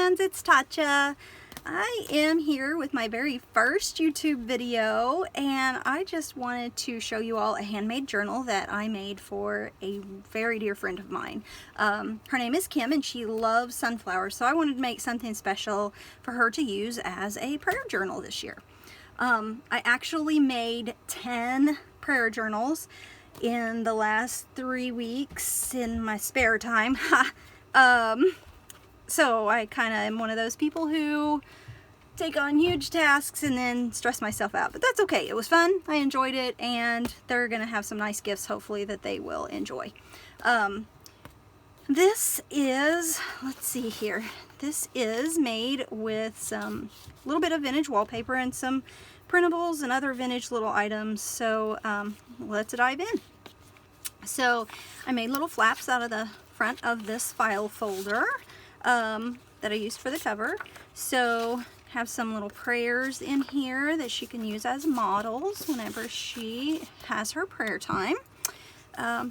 friends, it's Tatcha. I am here with my very first YouTube video, and I just wanted to show you all a handmade journal that I made for a very dear friend of mine. Her name is Kim, and she loves sunflowers, so I wanted to make something special for her to use as a prayer journal this year. I actually made 10 prayer journals in the last 3 weeks in my spare time. So I kind of am one of those people who take on huge tasks and then stress myself out. But that's okay. It was fun. I enjoyed it, and they're going to have some nice gifts, hopefully, that they will enjoy. This is, let's see here. This is made with some little bit of vintage wallpaper and some printables and other vintage little items. So let's dive in. So I made little flaps out of the front of this file folder that I used for the cover. So have some little prayers in here that she can use as models whenever she has her prayer time.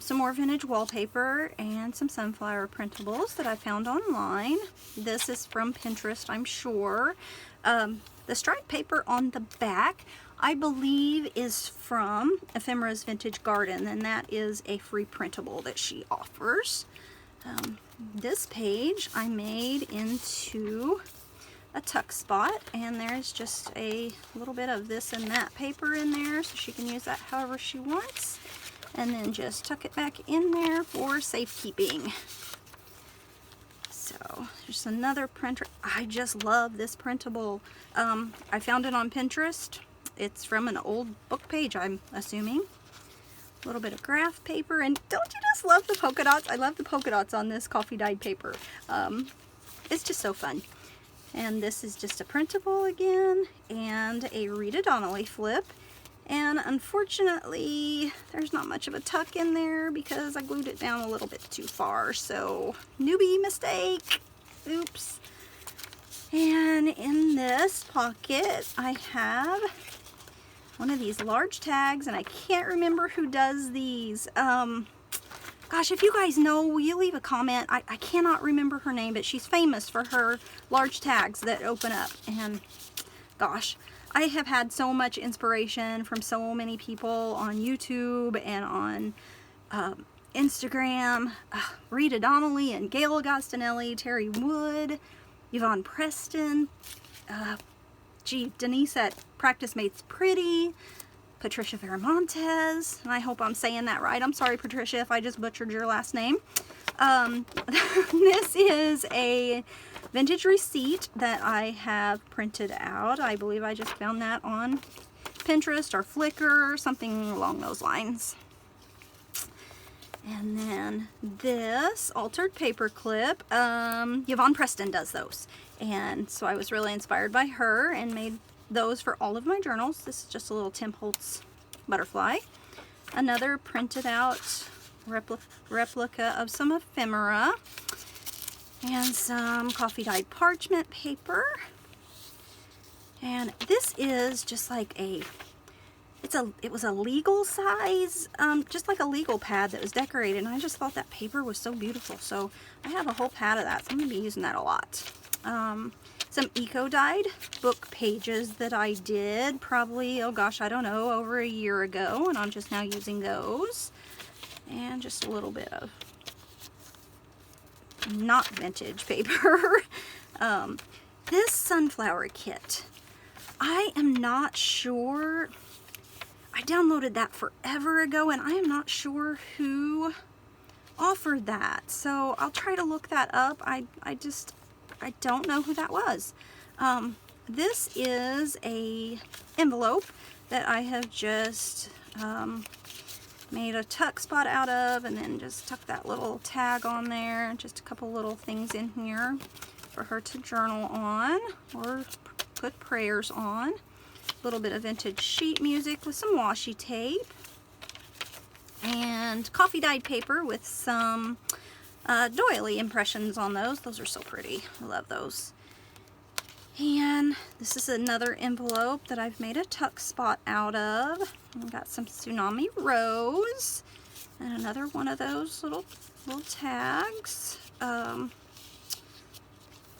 Some more vintage wallpaper and some sunflower printables that I found online. This is from Pinterest, I'm sure. The striped paper on the back, I believe, is from Ephemera's Vintage Garden, and that is a free printable that she offers. This page I made into a tuck spot, and there's just a little bit of this and that paper in there, so she can use that however she wants, and then just tuck it back in there for safekeeping. So there's another printer. I just love this printable. I found it on Pinterest. It's from an old book page, I'm assuming. A little bit of graph paper, and don't you just love the polka dots? I love the polka dots on this coffee dyed paper. It's just so fun. And this is just a printable again, and a Rita Donnelly flip. And unfortunately, there's not much of a tuck in there because I glued it down a little bit too far. So, newbie mistake. Oops. And in this pocket, I have one of these large tags, and I can't remember who does these. Gosh, if you guys know, will you leave a comment? I cannot remember her name, but she's famous for her large tags that open up. And gosh, I have had so much inspiration from so many people on YouTube and on Instagram. Rita Donnelly and Gail Agostinelli, Terry Wood, Yvonne Preston, Denise at Practice Makes Pretty, Patricia Veramontes, and I hope I'm saying that right. I'm sorry, Patricia, if I just butchered your last name. This is a vintage receipt that I have printed out. I believe I just found that on Pinterest or Flickr or something along those lines. And then this altered paper clip, Yvonne Preston does those. And so I was really inspired by her and made those for all of my journals. This is just a little Tim Holtz butterfly. Another printed out replica of some ephemera. And some coffee dyed parchment paper. And this is just like it was a legal size, just like a legal pad that was decorated, and I just thought that paper was so beautiful. So I have a whole pad of that, so I'm going to be using that a lot. Some eco-dyed book pages that I did probably, oh gosh, I don't know, over a year ago, and I'm just now using those. And just a little bit of not vintage paper. This sunflower kit, I am not sure. I downloaded that forever ago, and I am not sure who offered that. So I'll try to look that up. I don't know who that was. This is a envelope that I have just made a tuck spot out of, and then just tuck that little tag on there. Just a couple little things in here for her to journal on or put prayers on. A little bit of vintage sheet music with some washi tape. And coffee dyed paper with some doily impressions on those. Those are so pretty. I love those. And this is another envelope that I've made a tuck spot out of. I've got some Tsunami Rose and another one of those little tags.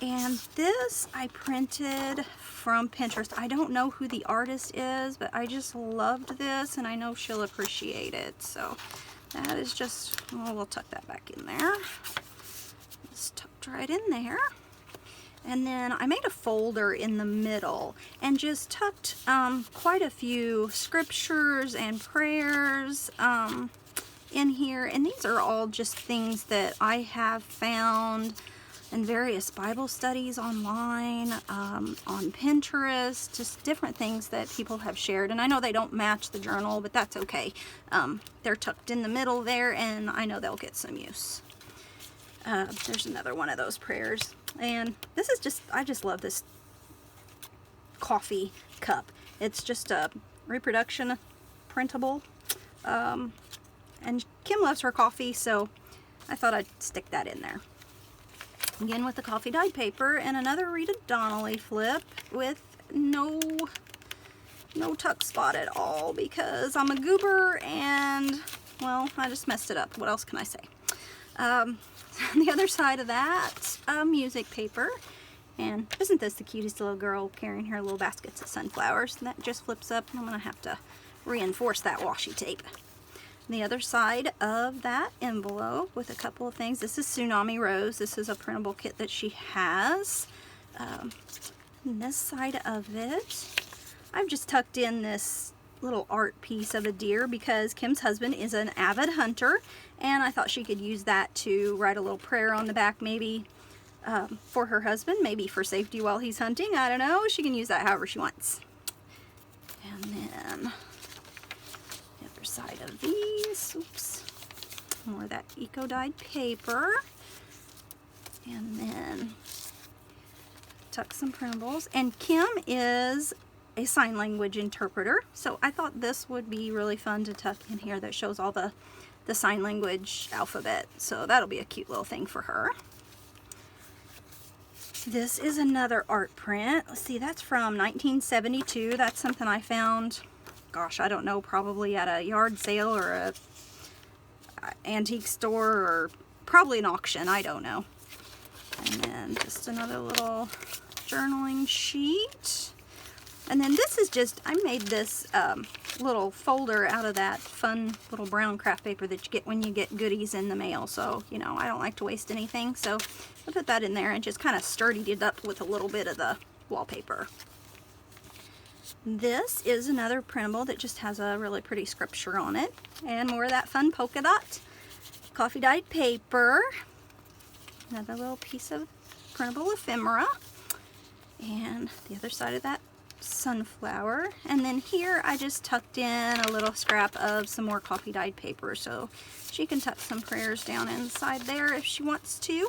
And this I printed from Pinterest. I don't know who the artist is, but I just loved this, and I know she'll appreciate it. So that is just, oh, we'll tuck that back in there. It's tucked right in there. And then I made a folder in the middle and just tucked quite a few scriptures and prayers in here. And these are all just things that I have found in various Bible studies online, on Pinterest, just different things that people have shared. And I know they don't match the journal, but that's okay. They're tucked in the middle there, and I know they'll get some use. There's another one of those prayers. And this is just, I just love this coffee cup. It's just a reproduction printable. And Kim loves her coffee, so I thought I'd stick that in there. Again with the coffee dyed paper, and another Rita Donnelly flip with no tuck spot at all because I'm a goober and, well, I just messed it up. What else can I say? The other side of that, music paper. And isn't this the cutest little girl carrying her little baskets of sunflowers? And that just flips up, and I'm going to have to reinforce that washi tape. The other side of that envelope with a couple of things. This is Tsunami Rose. This is a printable kit that she has. And this side of it, I've just tucked in this little art piece of a deer because Kim's husband is an avid hunter, and I thought she could use that to write a little prayer on the back, maybe for her husband, maybe for safety while he's hunting. I don't know. She can use that however she wants. And then side of these, oops, more of that eco dyed paper, and then tuck some printables. And Kim is a sign language interpreter, so I thought this would be really fun to tuck in here that shows all the sign language alphabet, so that'll be a cute little thing for her. This is another art print. Let's see, that's from 1972. That's something I found, gosh, I don't know, probably at a yard sale or a antique store, or probably an auction, I don't know. And then just another little journaling sheet. And then this is just, I made this little folder out of that fun little brown craft paper that you get when you get goodies in the mail. So, you know, I don't like to waste anything. So I put that in there and just kind of sturdied it up with a little bit of the wallpaper. This is another printable that just has a really pretty scripture on it, and more of that fun polka dot coffee dyed paper. Another little piece of printable ephemera, and the other side of that sunflower. And then here I just tucked in a little scrap of some more coffee dyed paper, so she can tuck some prayers down inside there if she wants to.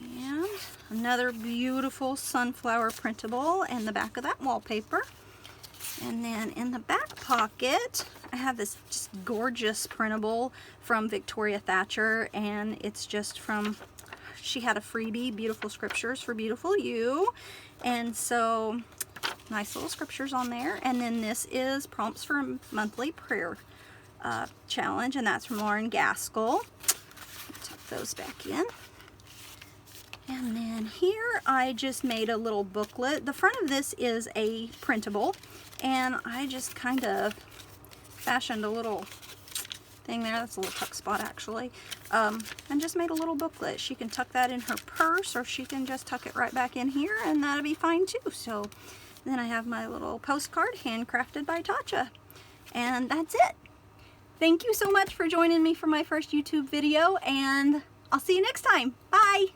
And another beautiful sunflower printable in the back of that wallpaper. And then in the back pocket, I have this just gorgeous printable from Victoria Thatcher, and it's just from, she had a freebie, Beautiful Scriptures for Beautiful You. And so, nice little scriptures on there. And then this is Prompts for a Monthly Prayer Challenge, and that's from Lauren Gaskell. Tuck those back in. And then here I just made a little booklet. The front of this is a printable, and I just kind of fashioned a little thing there. That's a little tuck spot actually. And just made a little booklet. She can tuck that in her purse, or she can just tuck it right back in here, and that'll be fine too. So then I have my little postcard handcrafted by Tatcha. And that's it. Thank you so much for joining me for my first YouTube video, and I'll see you next time. Bye!